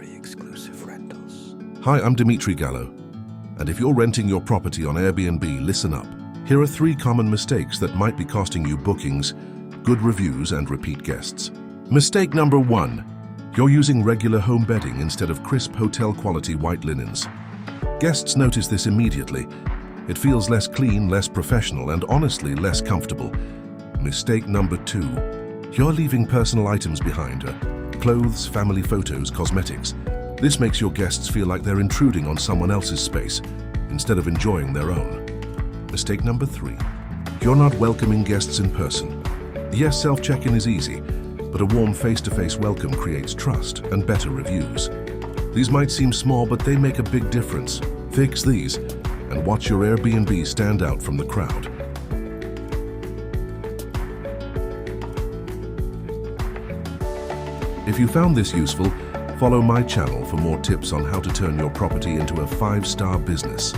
very exclusive rentals. Hi, I'm Dimitri Gallo, and if you're renting your property on Airbnb, listen up. Here are 3 common mistakes that might be costing you bookings, good reviews, and repeat guests. Mistake number 1. You're using regular home bedding instead of crisp hotel-quality white linens. Guests notice this immediately. It feels less clean, less professional, and honestly less comfortable. Mistake number 2. You're leaving personal items behind, clothes, family photos, cosmetics. This makes your guests feel like they're intruding on someone else's space instead of enjoying their own. Mistake number 3. You're not welcoming guests in person. Yes, self-check-in is easy, but a warm face-to-face welcome creates trust and better reviews. These might seem small, but they make a big difference. Fix these and watch your Airbnb stand out from the crowd. If you found this useful, follow my channel for more tips on how to turn your property into a 5-star business.